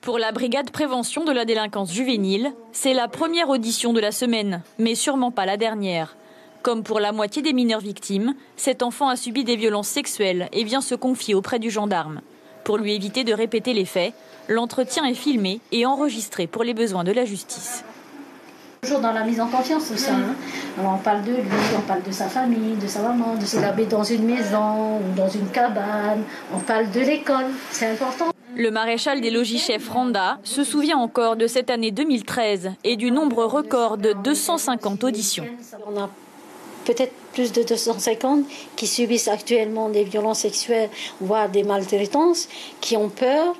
Pour la brigade prévention de la délinquance juvénile, c'est la première audition de la semaine, mais sûrement pas la dernière. Comme pour la moitié des mineurs victimes, cet enfant a subi des violences sexuelles et vient se confier auprès du gendarme. Pour lui éviter de répéter les faits, l'entretien est filmé et enregistré pour les besoins de la justice. Toujours dans la mise en confiance, tout ça. Alors on parle de lui, on parle de sa famille, de sa maman, de s'il habite dans une maison ou dans une cabane. On parle de l'école, c'est important. Le maréchal des logis-chefs Randa se souvient encore de cette année 2013 et du nombre record de 250 auditions. On a peut-être plus de 250 qui subissent actuellement des violences sexuelles, voire des maltraitances, qui ont peur,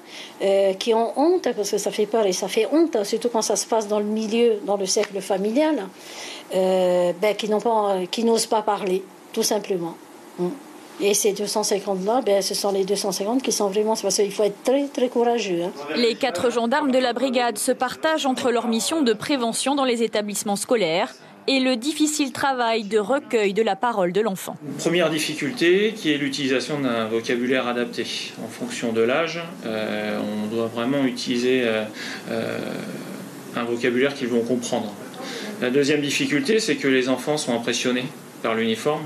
qui ont honte, parce que ça fait peur et ça fait honte, surtout quand ça se passe dans le milieu, dans le cercle familial, qui n'osent pas parler, tout simplement. Et ces 250-là, ce sont les 250 qui sont vraiment... Parce qu'il faut être très, très courageux. Les 4 gendarmes de la brigade se partagent entre leur mission de prévention dans les établissements scolaires et le difficile travail de recueil de la parole de l'enfant. Première difficulté qui est l'utilisation d'un vocabulaire adapté. En fonction de l'âge, on doit vraiment utiliser un vocabulaire qu'ils vont comprendre. La deuxième difficulté, c'est que les enfants sont impressionnés par l'uniforme.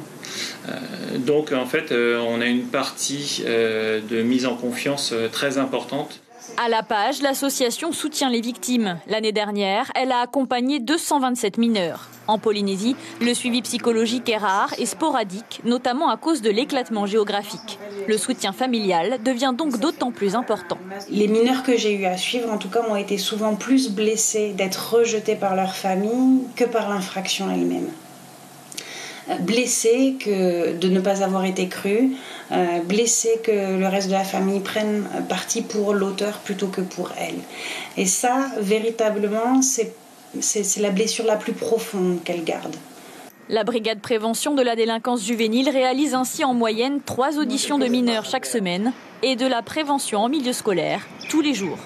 Donc en fait, on a une partie de mise en confiance très importante. À La Page, l'association soutient les victimes. L'année dernière, elle a accompagné 227 mineurs. En Polynésie, le suivi psychologique est rare et sporadique, notamment à cause de l'éclatement géographique. Le soutien familial devient donc d'autant plus important. Les mineurs que j'ai eu à suivre, en tout cas, ont été souvent plus blessés d'être rejetés par leur famille que par l'infraction elle-même. Blessés que de ne pas avoir été crus, blessés que le reste de la famille prenne parti pour l'auteur plutôt que pour elle. Et ça, véritablement, c'est la blessure la plus profonde qu'elle garde. La brigade prévention de la délinquance juvénile réalise ainsi en moyenne 3 auditions de mineurs chaque semaine et de la prévention en milieu scolaire tous les jours.